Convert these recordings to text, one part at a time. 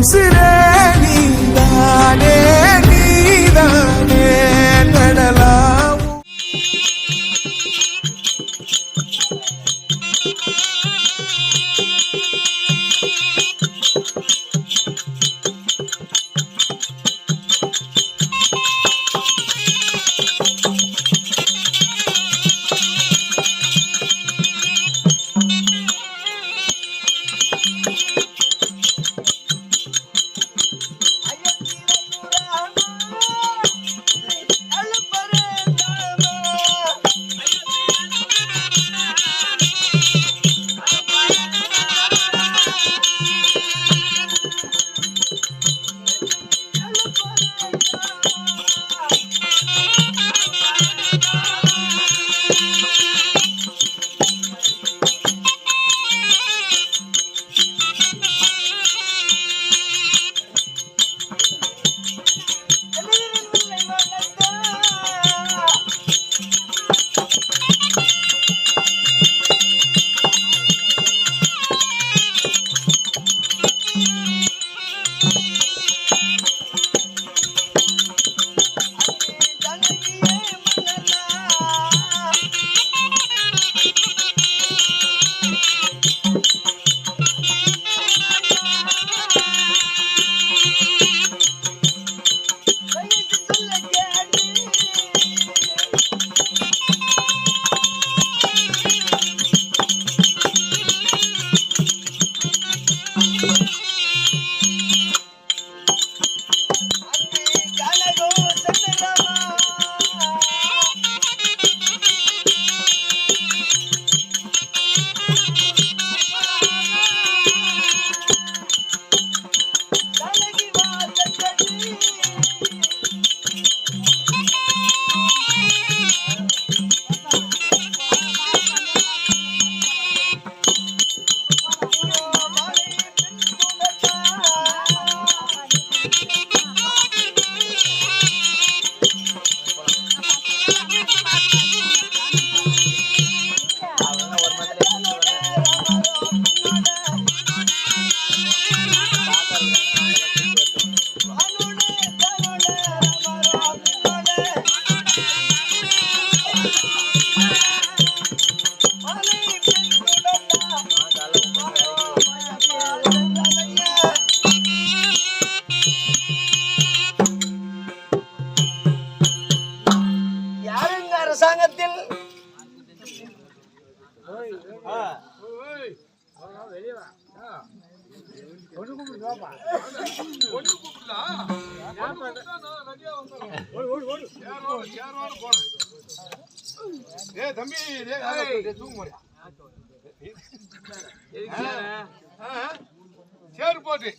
உசிரே நீதானே நீதானே கடலாம். அரசாங்கத்தில் தம்பி சேரு போட்டு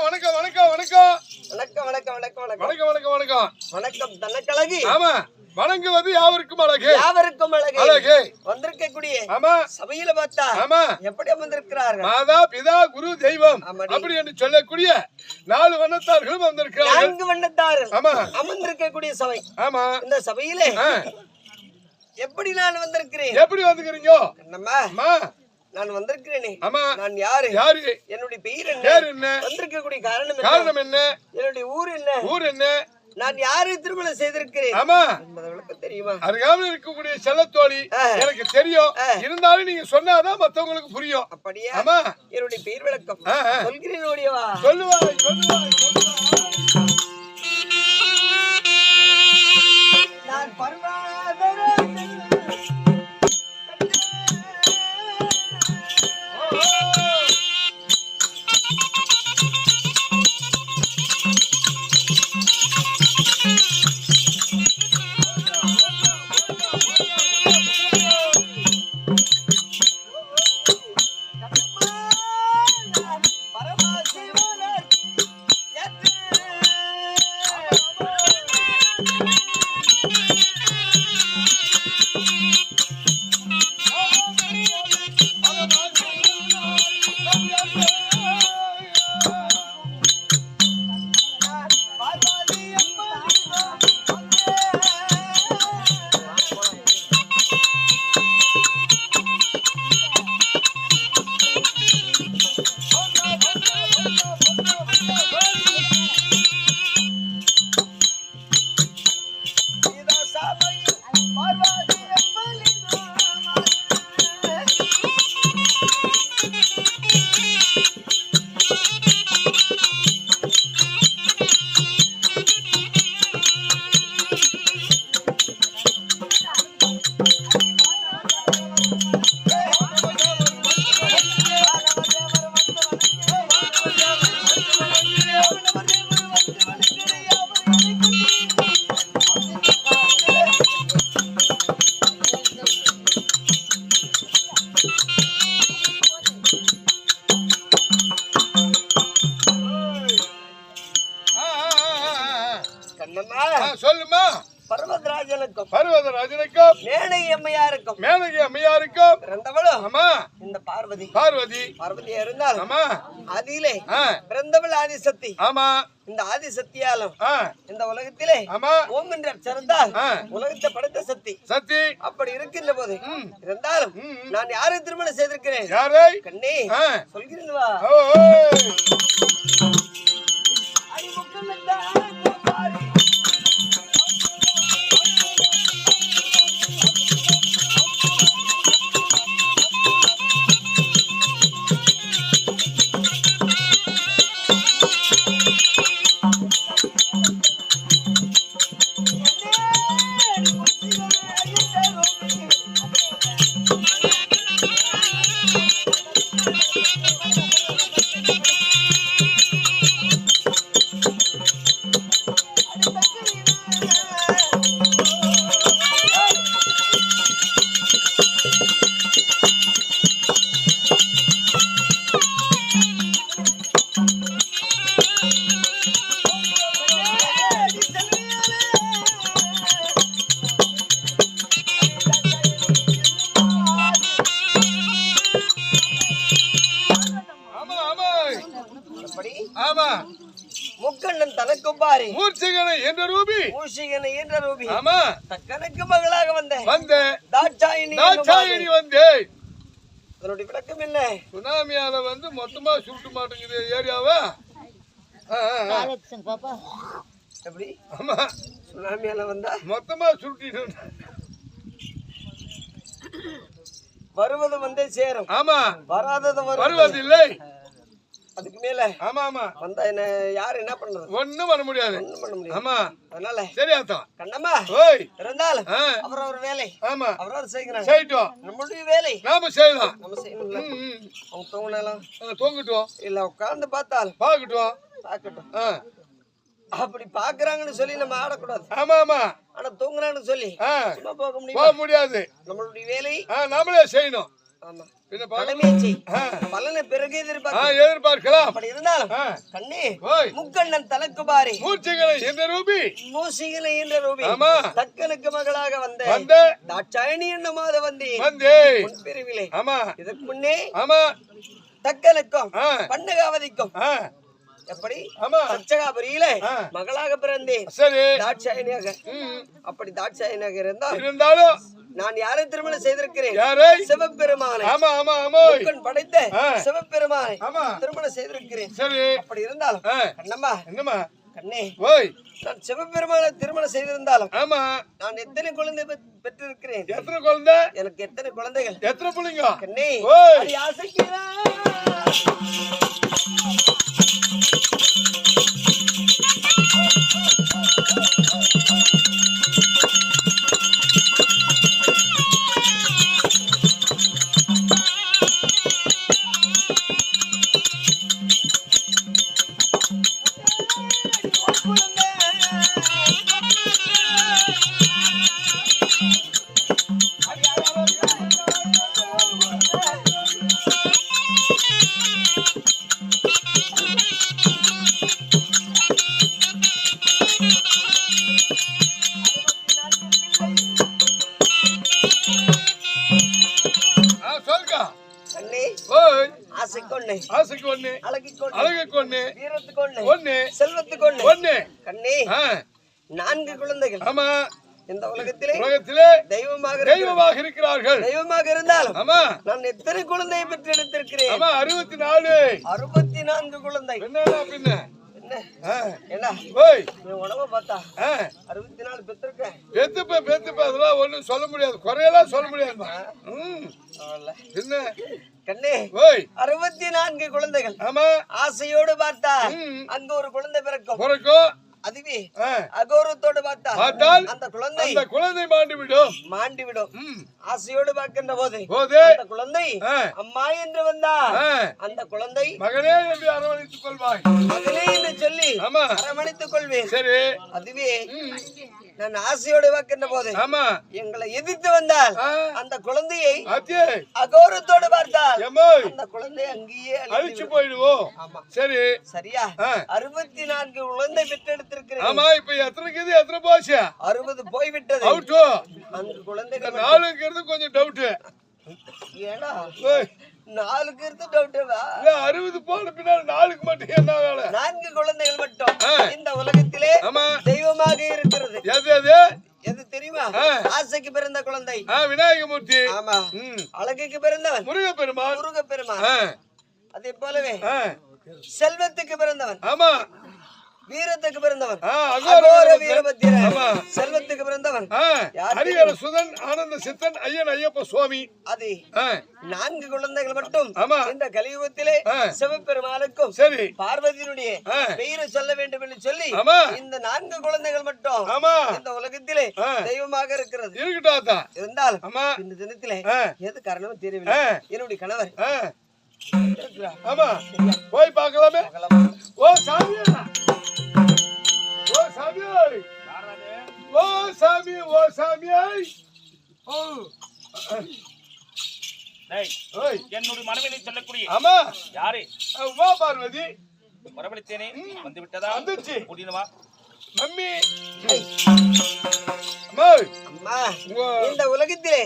வணக்கம் வணக்கம் வணக்கம் வணக்கம் வணக்கம் வணக்கம் வணக்கம் வணக்கம் வணக்கம் வணக்கம் தனக்கழகி. ஆமா, வணங்குவது யாவருக்கும் அழகு, யாவருக்கும் அழகு. அழகு வந்திருக்கக்கூடிய ஆமா சபையில பார்த்தா ஆமா எப்படி வந்திருக்கிறார்கள்? மாதா பிதா குரு தெய்வம் அப்படி என்று சொல்லக்கூடிய 4 வண்ணத்தார்கள் வந்திருக்கிறார்கள். 4 வண்ணத்தார்கள் ஆமா அமர்ந்திருக்கக்கூடிய சபை. ஆமா, இந்த சபையிலே எப்படி நான் வந்திருக்கிறேன்? எப்படி வந்துக்கிறீங்க? என்னம்மா நான் வந்திருக்கிறேனே. ஆமா, நான் யாரு? என்னுடைய பெயர் என்ன? வந்திருக்கக்கூடிய காரணம் என்ன? என்னுடைய ஊர் என்ன? நான் யாரை திருமணம் செய்திருக்கிறேன் ஆமா என்பதற்கு தெரியுமா? அருகாமல் இருக்கக்கூடிய செல்லத்தோழி எனக்கு தெரியும். இருந்தாலும் நீங்க சொன்னாதான் மத்தவங்களுக்கு புரியும். அப்படியே ஆமா, என்னுடைய பெயர் விளக்கம் சொல்கிறேன். ஓடியவா சொல்லுவாய். நான் சொல்லுமா. பர்வதராஜனுக்கும் மேனகி அம்மையாருக்கும் பிறந்தவளும் ஆமா இந்த பார்வதி பார்வதியா இருந்தாலும் ஆமா அதிலே பிறந்தவள் ஆதிசக்தி. ஆமா இந்த ஆதிசக்தியாலும் இந்த உலகத்திலே ஆமா ஓம் என்ற அச்சரத்தால் உலகத்தை படைத்த சக்தி. அப்படி இருக்கின்ற போது இருந்தாலும் நான் யாரை திருமணம் செய்திருக்கிறேன்? யாரை? கண்ணே சொல்கிறேன் வா. முக்கண்ணன் தனக்கு பாரி மூர்ச்சிகனை என்ற ரூபி ஆமா தக்கனுக்கு மகளாக வந்த தாட்சாயினி வந்தேன். அதனுடைய விளக்கம் என்ன? சுனாமியால மொத்தமா சுருட்டு மாட்டேங்குது ஏரியாவா. எப்படி? ஆமா சுனாமியால வந்தா மொத்தமா சுருட்டிட்டு வருவது சேரும். ஆமா வராதது வருவதில்லை. அதுக்கு மேல ஆமா ஆமா வந்தா என்ன யாரு என்ன பண்றது? ஒண்ணும் பண்ண முடியாது. ஆமா அதனால சரி அதான் கண்ணம்மா இருந்தாலும் அவரவர் வேலை ஆமா அவரவர் செய்யறாங்க. செய்யட்டும். நம்மளுடைய வேலை நாம செய்யலாம். நம்ம செய்யணும்ல. அவங்க தூங்கினாலும் தூங்கட்டும், இல்ல உட்கார்ந்து பார்த்தாலும் பார்க்கட்டும். அப்படி பாக்குறாங்கன்னு சொல்லி நம்ம ஆடக்கூடாது. ஆமா ஆமா ஆனா தூங்குறான்னு சொல்லி சும்மா போக முடியாது. நம்மளுடைய வேலை நாமளே செய்யணும். ஆமா பலனை பிறகு எதிர்பார்க்கலாம். அப்படி இருந்தாலும் கண்ணே முக்கண்ணன் தனக்கு பாரி மூர்ச்சிகளை என்ற ரூபி ஆமா தக்கனுக்கு மகளாக வந்த தாட்சாயணி என்ன மாத வந்தேன் பிரிவிலே. ஆமா இதுக்கு முன்னே ஆமா தக்கனுக்கும் பன்னகாவதிக்கும் எப்படி சச்சகாபுரியில மகளாக பிறந்தேன். சரி தாட்சாயணியாக. அப்படி தாட்சாயணியாக இருந்தாலும் நான் யாரை திருமணம் செய்திருக்கிறேன்? சிவபெருமானை. ஆமா ஆமா ஆமா படைத்த சிவபெருமானை திருமணம் செய்திருக்கிறேன். சரி அப்படி இருந்தாலும் என்னம்மா கண்ணே நான் சிவபெருமானை திருமணம் செய்திருந்தாலும் ஆமா நான் எத்தனை குழந்தை பெற்றிருக்கிறேன்? எத்தனை குழந்தை? எனக்கு எத்தனை குழந்தைகள்? எத்தனை பிள்ளைங்க? கண்ணே ஆசைக்கிறேன். ஆசைக்கு ஒண்ணு, அழகுக்கு ஒண்ணு, வீரத்துக்கு ஒண்ணு, செல்வத்துக்கு ஒண்ணு. கண்ணே 4 குழந்தைகள் ஆமா இந்த உலகத்திலே தெய்வமாக இருக்கிறார்கள். தெய்வமாக இருந்தாலும் ஆமா நான் எத்தனை குழந்தையை பெற்றெடுத்திருக்கிறேன்? ஆமா 64 64 குழந்தை. பின்ன என்ன ஓய் என் உடம்ப பார்த்தா ஆ 64 பெற்றிருக்கேன். பெத்துப்ப அதெல்லாம் ஒண்ணும் சொல்ல முடியாது, குறையெல்லாம் சொல்ல முடியாதுமா. என்ன கண்ணே ஓய் 64 குழந்தைகள். ஆமா ஆசையோடு பார்த்தா அங்க ஒரு குழந்தை பிறக்கும். பிறக்கும். அதுவே அகோரத்தோடு பார்த்தால் அந்த குழந்தை மாண்டி விடும். ஆசையோடு பார்க்கின்ற போது அந்த குழந்தை அம்மா என்று வந்தா அந்த குழந்தை மகனே என்று அரவணைத்துக் கொள்வாய். மகனே என்று சொல்லி அரவணைத்துக் கொள்வேன். சரி அதுவே நான் ஆசையோடு பார்க்கின்ற போது எங்களை எதிர்த்து வந்தால் அந்த குழந்தையை அகோரத்தோடு பார்த்தால் அந்த குழந்தை அங்கேயே அழிச்சு போயிடுவோம். சரி சரியா 64 குழந்தை பெற்றெடுத்திருக்கிறேன். ஆமா இப்ப எத்தனை போச்சு? 60 போய்விட்டது. அந்த குழந்தைகள் 4ங்கிறது கொஞ்சம் டவுட். ஏன்னா 4க்கு இருந்து டவுட்டா? 60 போன பின்னால 4க்கு மட்டும் என்ன வேலை? 4 குழந்தைகள் மட்டும் இந்த உலகத்திலே தெய்வமாக இருக்கிறது. எது தெரியுமா? ஆசைக்கு பிறந்த குழந்தை விநாயகமூர்த்தி. ஆமா. அழகுக்கு பிறந்தவன் முருகப்பெருமான். அதே போலவே செல்வத்துக்கு பிறந்தவன். ஆமா. வீரத்துக்கு பிறந்தவன் அகோர வீரபத்திரன். செல்வத்துக்கு பிறந்தவன் ஹரிஹர சுதன் ஆனந்த சித்தன் ஐயன் ஐயப்ப சுவாமி. அது 4 குழந்தைகள் மட்டும் இந்த கலியுகத்திலே சிவபெருமானுக்கும் பார்வதியினுடைய பெயரை சொல்ல வேண்டும் என்று சொல்லி இந்த 4 குழந்தைகள் மட்டும் இந்த உலகத்திலே தெய்வமாக இருக்கிறது. இருந்தால் இந்த தினத்திலே எது காரணம் தெரியவில்லை. என்னுடைய கணவர் போய் பார்க்கலாமே. ஓ சாமி, ஓ சாமி, ஓ சாமி, ஓ சாமி. என்னுடைய மனைவியை சொல்லக்கூடிய ஆமா யாரு? உமா பார்வதி. வரவழைத்தேனே, வந்து விட்டதா? வந்துச்சு. முடியுமா மம்மி? அம்மா இந்த உலகத்திலே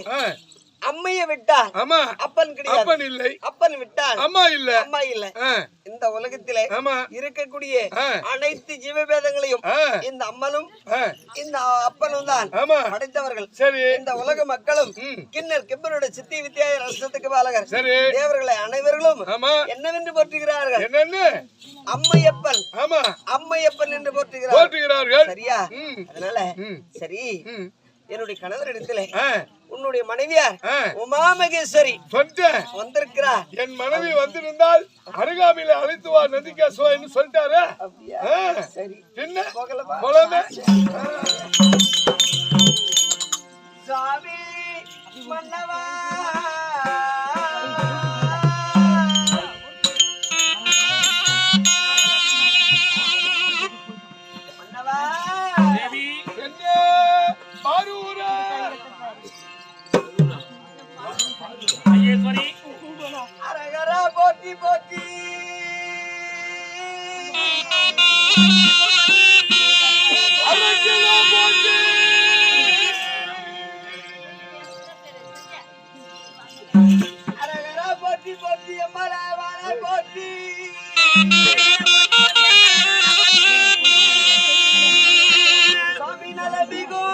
அம்மையை விட்டால் அப்பன் கிடையாது. அப்பன் இல்லை. அப்பன் விட்டால் அம்மா இல்ல. அம்மா இல்ல. இந்த உலகத்திலே இருக்கக்கூடிய அனைத்து ஜீவபேதங்களையும் இந்த அம்மனும் இந்த அப்பனும் தான் படைத்தவர்கள். இந்த உலக மக்களும் கிண்ணர் கிப்பரோட சித்தி வித்தியாய ரசத்துக்கு பாலகர் தேவர்களை அனைவர்களும் என்னவென்று போற்றுகிறார்கள்? அம்மையப்பன். அம்மையப்பன் என்று போற்றுகிறார்கள். சரியா? அதனால சரி என்னுடைய கணவர் இடத்துல உன்னுடைய மனைவியார் உமா மகேஸ்வரி வந்திருக்கிறார். என் மனைவி வந்திருந்தால் அருகாமையில அழைத்து வா நந்திகேஸ்வரா என்று சொல்லிட்டாரு. சரி என்ன போலாமே. சாமி மன்னவா அரகரா போட்டி போட்டி அரகரா போட்டி போட்டி அம்மலாவான போட்டி சுவாமி நலமிகோ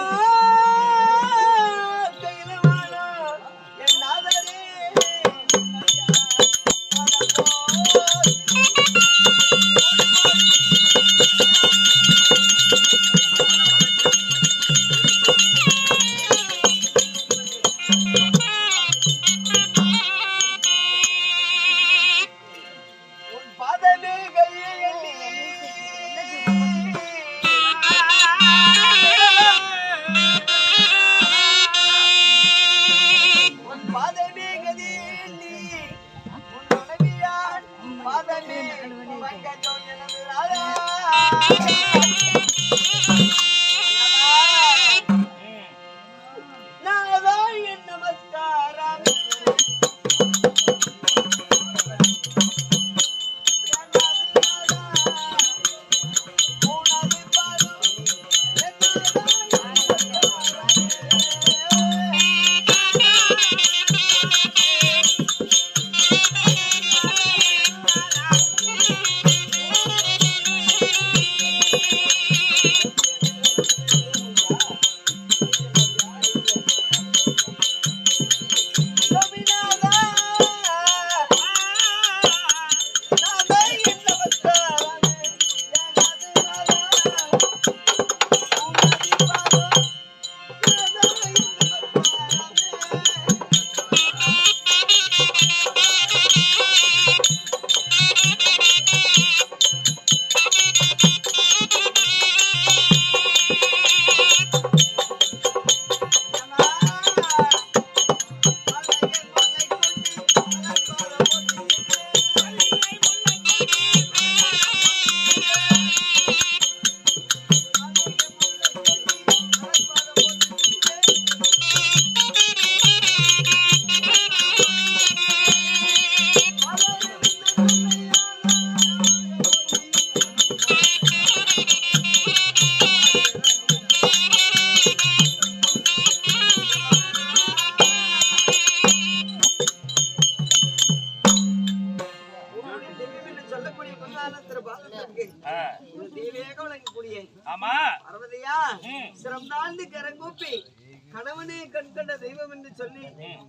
கணவனே கண்கண்ட தெய்வம் என்று சொல்லி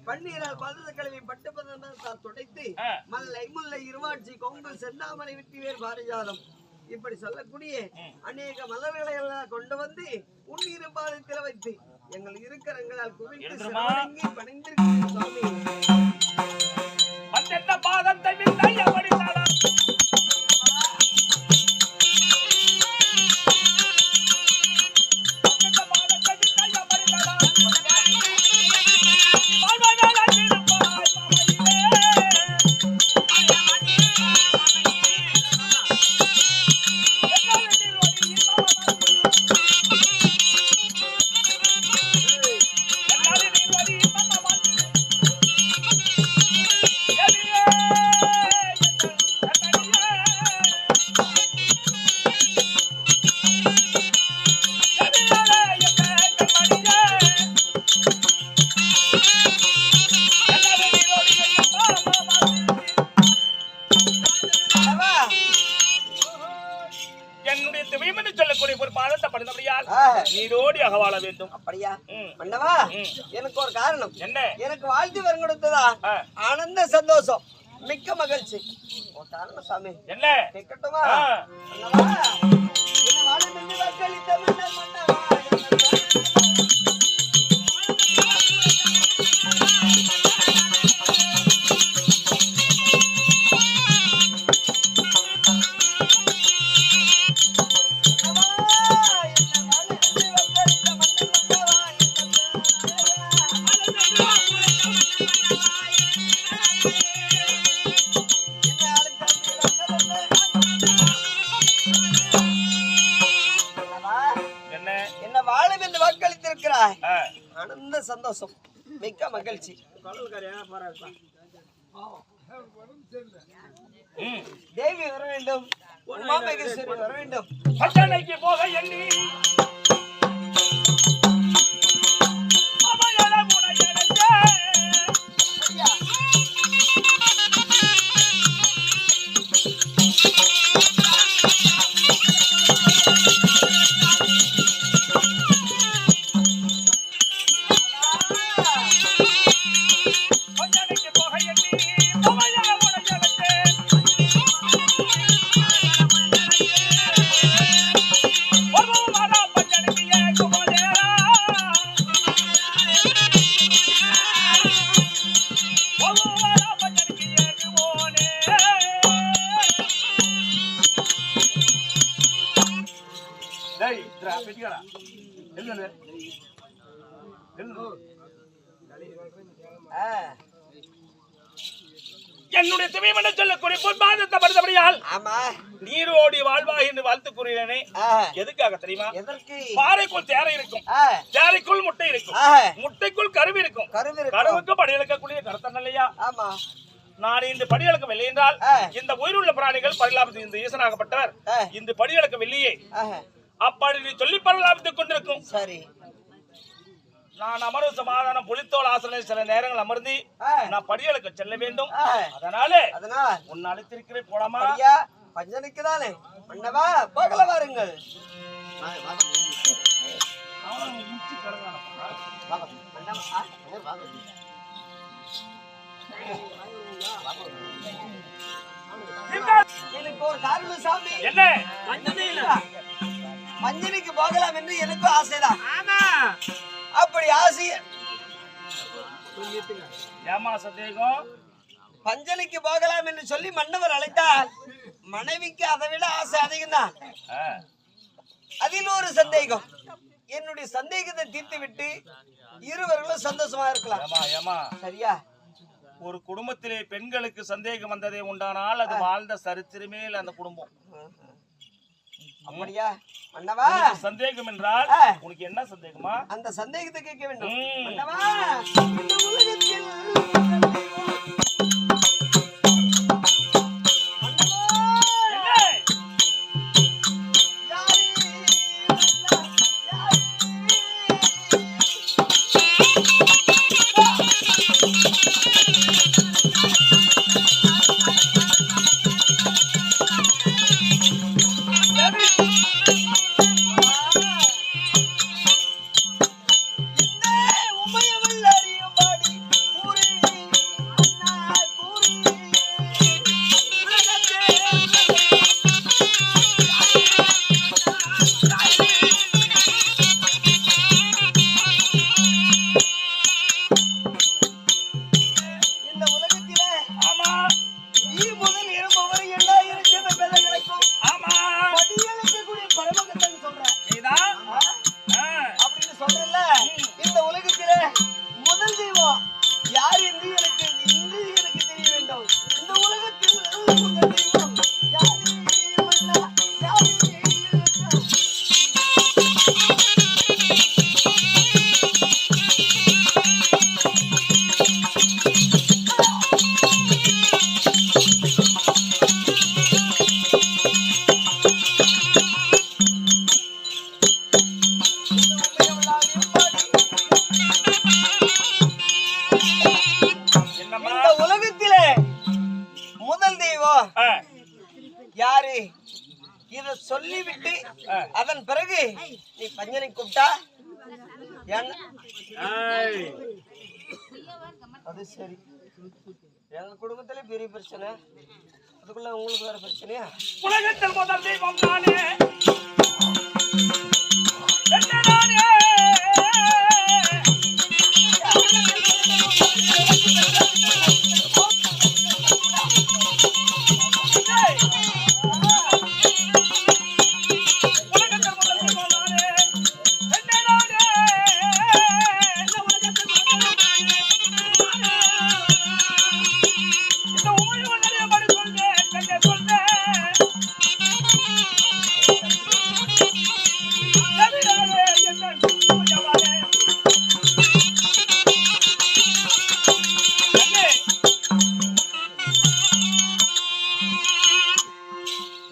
பன்னீரால் பாதத கலவி பட்டு பதத்தால் துடைத்து மல்லை முல்லை இருவாட்சி கொங்கு செந்தாமரை விட்டு வேறு பாரிஜாதம் இப்படி சொல்லக்கூடிய அநேக மலர்களை எல்லாம் கொண்டு வந்து உன்னிரு பாதத்தில் வைத்து எங்கள் இருக்கிறங்களால் குவித்து பணிந்திருக்கிறோம் சுவாமி. பாதத்தை நீரோடியாக வாழ வேண்டும். அப்படியா மன்னவா? எனக்கு ஒரு காரணம். என்ன? எனக்கு வாழ்த்து வரம் கொடுத்ததா ஆனந்த சந்தோஷம் மிக்க மகிழ்ச்சி. ஒரு காரணம் சாமி. என்ன கேட்கட்டுமா? மன்னவா என்ன வாழ மின்னி வாக்களித்த மன்னர் மன்னவா ஆனந்த சந்தோஷம் மிக்க மகிழ்ச்சி. தேவி வர வேண்டும், உமா மகேஸ்வரி வர வேண்டும். பச்சனைக்கு போக எண்ணி என்னுடைய துணைவன சொல்லக்கூடிய பொன்பாதத்தை படுத்தபடியால் நீரோடி வாழ்வா என்று வாழ்த்து கூறுகிறேனே. எதுக்காக தெரியுமா? பாறைக்குள் தேரை இருக்கும், தேரைக்குள் முட்டை இருக்கும், முட்டைக்குள் கருவி இருக்கும், கருவுக்கு படியெழுக்கக்கூடிய கருத்தன் இல்லையா? நான் இந்த படியெழுக்கவில்லை என்றால் இந்த உயிருள்ள பிராணிகள் பரிலாபத்தில் இந்த ஈசனாகப்பட்டவர் இந்த படியெழுக்கவில்லையே. அப்படி நீ சொல்லி பரிலாபத்துக் கொண்டிருக்கும். சரி, நான் அமர்வு சமாதானம் புலித்தோல் ஆசனை சில நேரங்கள் அமர்ந்து நான் படியெழுக்க செல்ல வேண்டும். அதனால உன்னை அழைத்திருக்கிறேன். போலாமா? பஞ்சனுக்கு தானே மன்னவா, போகல வாருங்கள். எனக்கு ஒரு காரணம் சாமி. என்ன? பஞ்சனிக்கு போகலாம் என்று எனக்கும் ஆசைதான். அப்படி ஆசை ஏமா சந்தேகம்? பஞ்சனிக்கு போகலாம் என்று சொல்லி மன்னவர் அழைத்தால் மனைவிக்கு அதை விட ஆசை அதிகம் தான். அதில் ஒரு சந்தேகம். என்னுடைய சந்தேகத்தை தீர்த்து விட்டு இருவர்களும் சந்தோஷமா இருக்கலாம். சரியா? ஒரு குடும்பத்திலே பெண்களுக்கு சந்தேகம் வந்ததே உண்டானால் அது வாழ்ந்த சரித்திரமே அந்த குடும்பம். அப்படியா மன்னவா? சந்தேகம் என்றால் உனக்கு என்ன சந்தேகமா? அந்த சந்தேகத்தை கேட்க வேண்டும் மன்னவா. இந்த இத சொல்லிவிட்டு அதன் பிறகு நீ பஞ்சனை கூப்பிட்டா அது சரி. எங்க குடும்பத்திலே பெரிய பிரச்சனை, அதுக்குள்ள உங்களுக்கு வேற பிரச்சனையா? உலகத்தில் முதல் தெய்வம் நானே,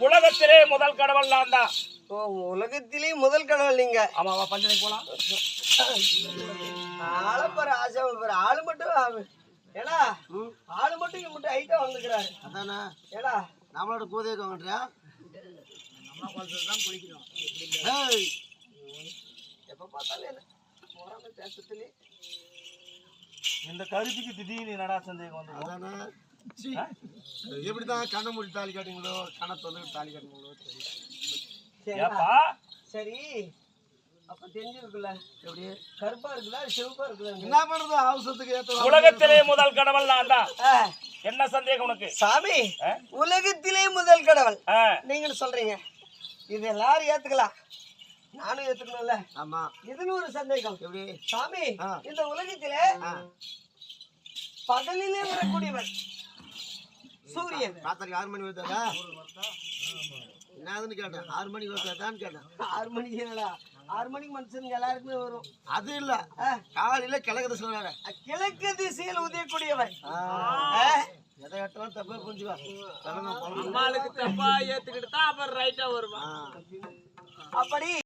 உலகத்திலே முதல் கடவுள் நான் தான். உலகத்திலே முதல் கடவுள் நீங்க? ஆமாவா? பஞ்சனை போலாம். ஆளப்பற ஆசை ஆளு மட்டும் ஏடா, ஆளு மட்டும் இங்க மட்டும் ஹைட்டா வந்துக்கிறாரு. அதானே ஏடா நம்மளோட கூதைய வாங்கறியா? நம்ம கொஞ்சம் தான் குளிக்கிறோம். ஏய் எப்ப பார்த்தாலும் போறாம பேசத்துலயே இந்த கருப்பிக்கு திடீர்னு நடா சந்தேகம் வந்து. அதானே எப்படிதான் கண்ணை மூடி தாலி காட்டுங்களோ, கண்ணை தொலைவி தாலி காட்டுங்களோ சரிப்பா. சரி, அப்ப தெரிஞ்சிருக்குல்ல எப்படி கருப்பா இருக்குதா சிவப்பா இருக்குதா? என்ன பண்றது அவசரத்துக்கு ஏத்த. உலகத்திலே முதல் கடவுள் நான் தான். என்ன சந்தேகம் உனக்கு? சாமி, உலகத்திலே முதல் கடவுள் நீங்க சொல்றீங்க, இது எல்லாரும் ஏத்துக்கலாம், நானும் ஏத்துக்கணும்ல. ஆமா, இதுல ஒரு சந்தேகம். எப்படி சாமி, இந்த உலகத்திலே பகலிலே வரக்கூடியவன் சூரியன். ராத்திரி 6 மணி வருதா? என்னதுன்னு கேட்டேன். 6 மணிக்கு வருதான்னு கேட்டேன். 6 மணிக்கு என்னடா? 6 மணிக்கு மனுஷனுக்கு எல்லாருக்குமே வரும். அது இல்ல, காலையில கிழக்கு திசையில கிழக்கு திசையில் உதயக்கூடியவன். எதை கேட்டாலும் தப்பா புரிஞ்சுக்கா. அம்மாளுக்கு தப்பா ஏத்துக்கிட்டு தான் அப்புறம் ரைட்டா வருவான். அப்படி